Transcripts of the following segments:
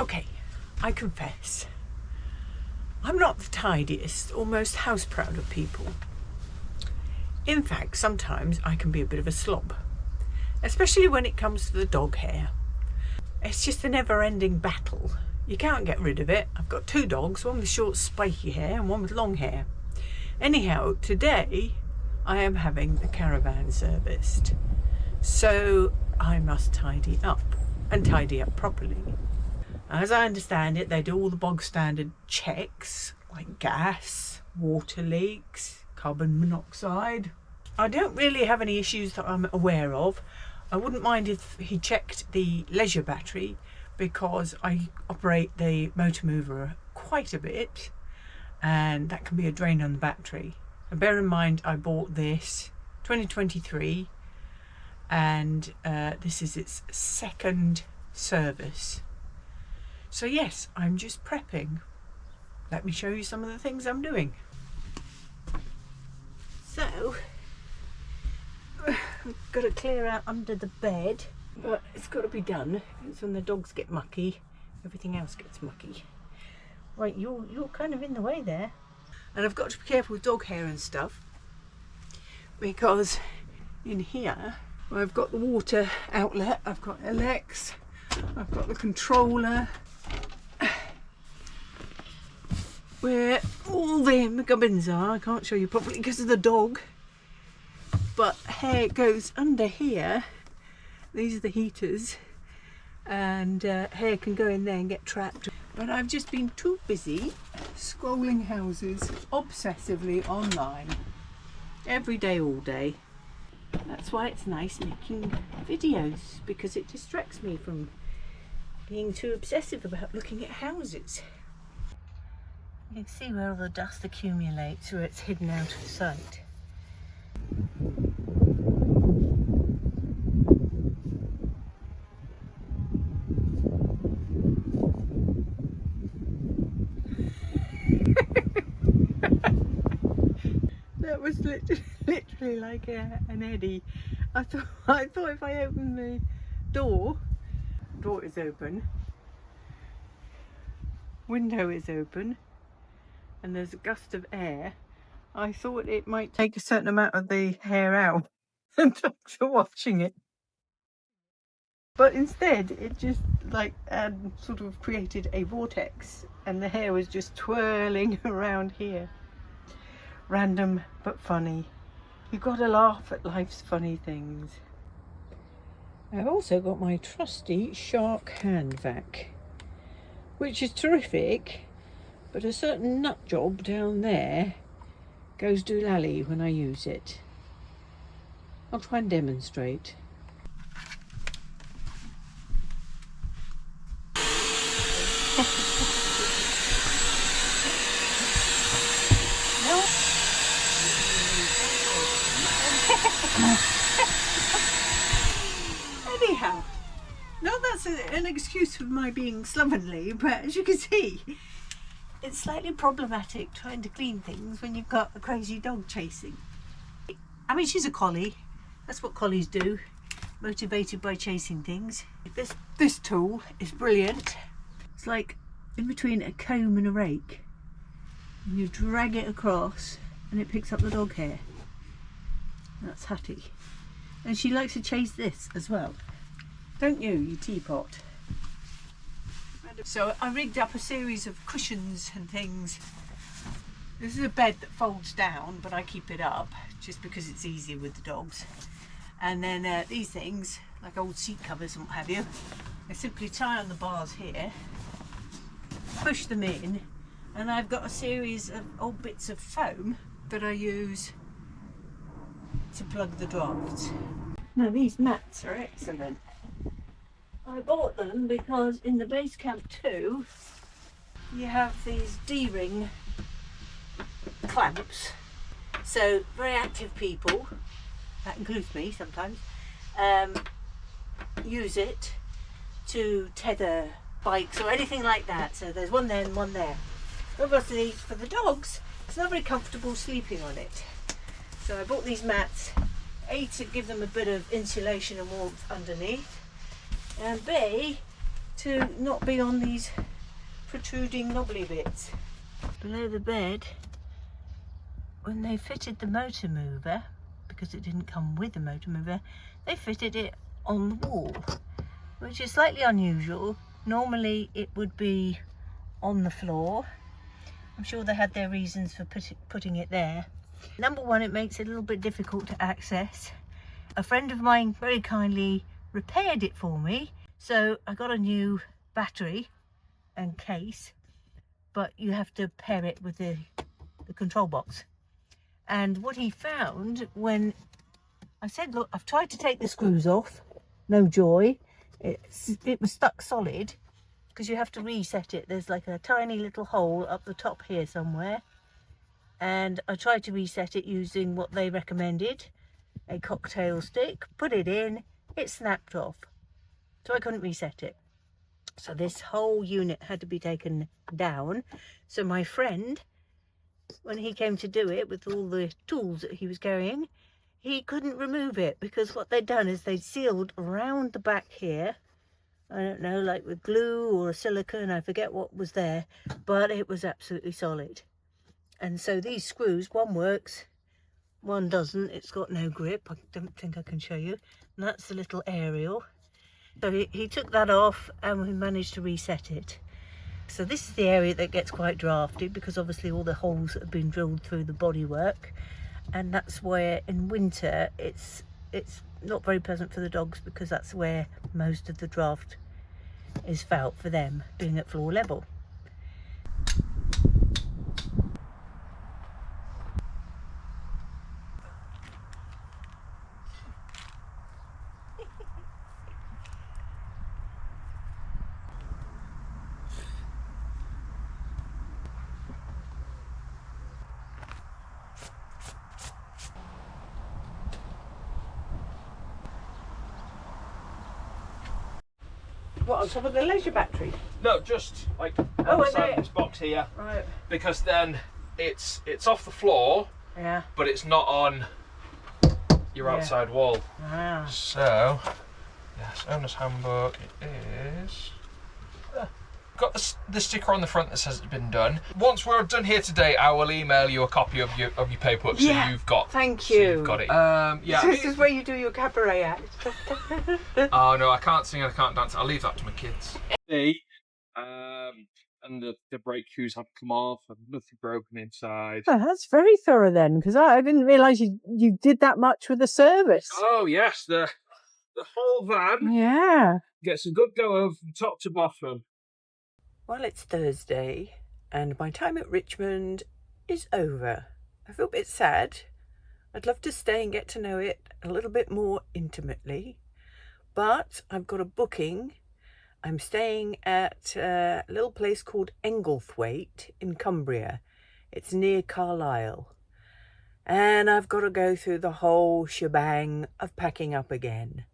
Okay, I confess, I'm not the tidiest or most house proud of people. In fact, sometimes I can be a bit of a slob, especially when it comes to the dog hair. It's just a never-ending battle. You can't get rid of it. I've got two dogs, one with short spiky hair and one with long hair. Anyhow, today I am having the Caravan serviced, so I must tidy up, and tidy up properly. As I understand it, they do all the bog standard checks like gas, water leaks, carbon monoxide. I don't really have any issues that I'm aware of. I wouldn't mind if he checked the leisure battery, because I operate the motor mover quite a bit and that can be a drain on the battery. And bear in mind, I bought this 2023 and this is its second service. So yes, I'm just prepping. Let me show you some of the things I'm doing. So, I've got to clear out under the bed, but it's got to be done. It's when the dogs get mucky, everything else gets mucky. Right, you're kind of in the way there. And I've got to be careful with dog hair and stuff, because in here I've got the water outlet, I've got Alex, I've got the controller, where all the gubbins are. I can't show you properly because of the dog, but hair goes under here. These are the heaters, and hair can go in there and get trapped. But I've just been too busy scrolling houses obsessively online every day, all day. That's why it's nice making videos, because it distracts me from being too obsessive about looking at houses. You can see where all the dust accumulates, where it's hidden out of sight. That was literally like an eddy. I thought if I open the door is open, window is open, and there's a gust of air, I thought it might take a certain amount of the hair out and dogs are watching it. But instead it just like sort of created a vortex, and the hair was just twirling around here. Random but funny. You've got to laugh at life's funny things. I've also got my trusty Shark hand vac, which is terrific, but a certain nut job down there goes doolally when I use it. I'll try and demonstrate. Anyhow, no, that's an excuse for my being slovenly, but as you can see, it's slightly problematic trying to clean things when you've got a crazy dog chasing. I mean, she's a collie. That's what collies do, motivated by chasing things. This tool is brilliant. It's like in between a comb and a rake. And you drag it across and it picks up the dog hair. That's Hattie. And she likes to chase this as well. Don't you, you teapot? So I rigged up a series of cushions and things. This is a bed that folds down, but I keep it up just because it's easier with the dogs. And then these things, like old seat covers and what have you, I simply tie on the bars here, push them in, and I've got a series of old bits of foam that I use to plug the drafts. Now these mats are excellent. I bought them because in the base camp 2 you have these D-ring clamps, so very active people, that includes me sometimes, use it to tether bikes or anything like that. So there's one there and one there. Obviously for the dogs it's not very comfortable sleeping on it, so I bought these mats, A, to give them a bit of insulation and warmth underneath, and B, to not be on these protruding knobbly bits. Below the bed, when they fitted the motor mover, because it didn't come with the motor mover, they fitted it on the wall, which is slightly unusual. Normally it would be on the floor. I'm sure they had their reasons for putting it there. Number one, it makes it a little bit difficult to access. A friend of mine very kindly repaired it for me, so I got a new battery and case, but you have to pair it with the control box. And what he found, when I said, look, I've tried to take the screws off, no joy. It was stuck solid, because you have to reset it. There's like a tiny little hole up the top here somewhere, and I tried to reset it using what they recommended, a cocktail stick, put it in, it snapped off, so I couldn't reset it. So this whole unit had to be taken down. So my friend, when he came to do it with all the tools that he was carrying, he couldn't remove it, because what they'd done is they'd sealed around the back here, I don't know, like with glue or silicone, I forget what was there, but it was absolutely solid. And so these screws, one works, one doesn't. It's got no grip. I don't think I can show you. And that's the little aerial. So he took that off and we managed to reset it. So this is the area that gets quite drafty, because obviously all the holes have been drilled through the bodywork, and that's where in winter it's not very pleasant for the dogs, because that's where most of the draft is felt for them, being at floor level. What, on top of the leisure battery? No, just like outside this box here. Right. Because then it's off the floor, yeah, but it's not on your outside wall. Ah. So, yes, owner's handbook. It is. Got the sticker on the front that says it's been done. Once we're done here today, I will email you a copy of your paperwork, so you've got. Thank you. So you've got it. Yeah. This is where you do your cabaret act. Oh no, I can't sing and I can't dance. I'll leave that to my kids. And the brake shoes have come off and nothing broken inside. Oh, that's very thorough then, because I didn't realise you did that much with the service. Oh yes, the whole van. Yeah. Gets a good go over from top to bottom. Well, it's Thursday and my time at Richmond is over. I feel a bit sad. I'd love to stay and get to know it a little bit more intimately, but I've got a booking. I'm staying at a little place called Engelthwaite in Cumbria. It's near Carlisle. And I've got to go through the whole shebang of packing up again.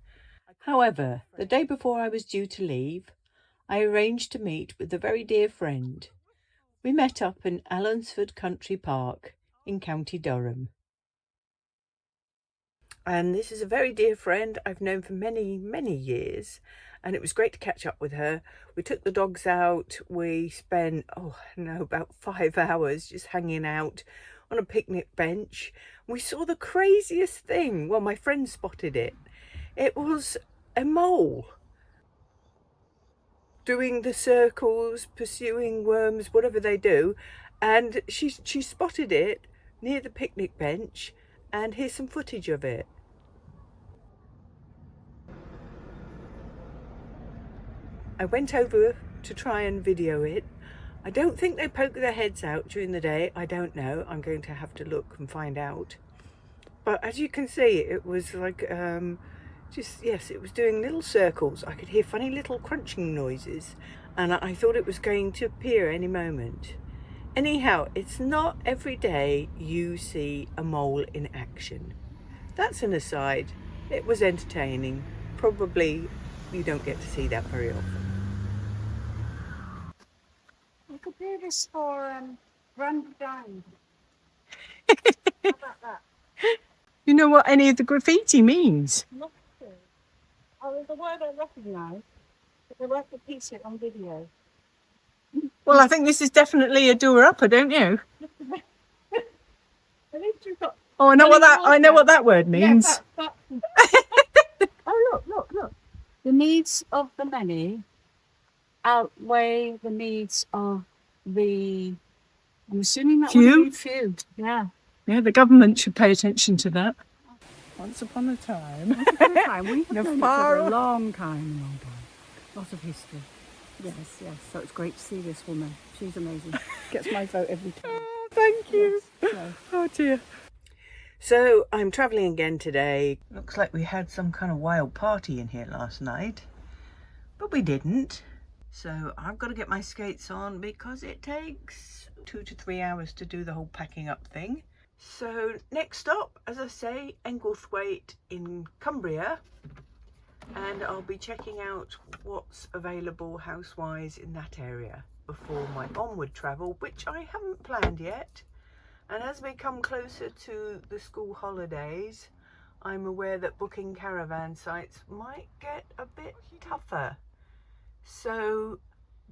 However, the day before I was due to leave, I arranged to meet with a very dear friend. We met up in Allansford Country Park in County Durham. And this is a very dear friend I've known for many, many years. And it was great to catch up with her. We took the dogs out. We spent, about 5 hours just hanging out on a picnic bench. We saw the craziest thing. Well, my friend spotted it. It was a mole doing the circles, pursuing worms, whatever they do. And she spotted it near the picnic bench, and here's some footage of it. I went over to try and video it. I don't think they poke their heads out during the day. I don't know. I'm going to have to look and find out. But as you can see, it was like, it was doing little circles. I could hear funny little crunching noises, and I thought it was going to appear any moment. Anyhow, it's not every day you see a mole in action. That's an aside. It was entertaining. Probably you don't get to see that very often. You could do this for Randy Down. How about that? You know what any of the graffiti means? Not to. Oh, there's a word I recognise. They won't repeat it on video. Well, I think this is definitely a doer-upper, don't you? At least you've got. Oh, I know what that word means. Yeah, oh, look. The needs of the many outweigh the needs of the. I'm assuming that Few? would be few. Yeah. Yeah, the government should pay attention to that. Once upon a time. We have known each other far a long time. Lots of history. Yes. So it's great to see this woman. She's amazing. Gets my vote every time. Oh, thank you. Yes. Oh dear. So I'm travelling again today. Looks like we had some kind of wild party in here last night, but we didn't. So I've got to get my skates on because it takes 2 to 3 hours to do the whole packing up thing. So next stop, as I say, Englethwaite in Cumbria, and I'll be checking out what's available house-wise in that area before my onward travel, which I haven't planned yet. And as we come closer to the school holidays, I'm aware that booking caravan sites might get a bit tougher. So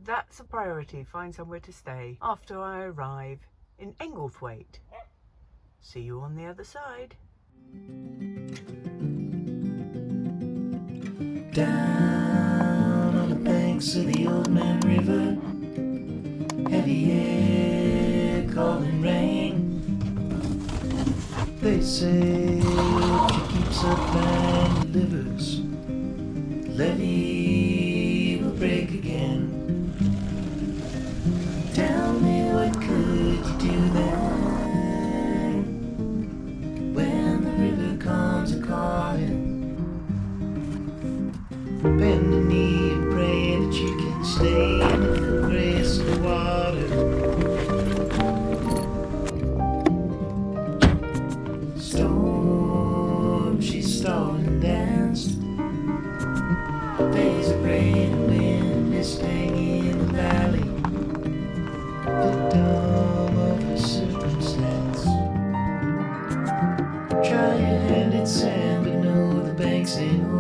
that's a priority, find somewhere to stay after I arrive in Englethwaite. See you on the other side. Down on the banks of the Old Man River, heavy air calling rain. They say she keeps up and delivers. Levee will break again. Tell me, what could you do then when the river comes a calling? Bend the knee and pray that you can stay in the grace of the water. Storm, she's stalling and danced. Days of rain and wind, mist hanging in the valley. Victim of her circumstance. Try your hand at sand, but know the banks ain't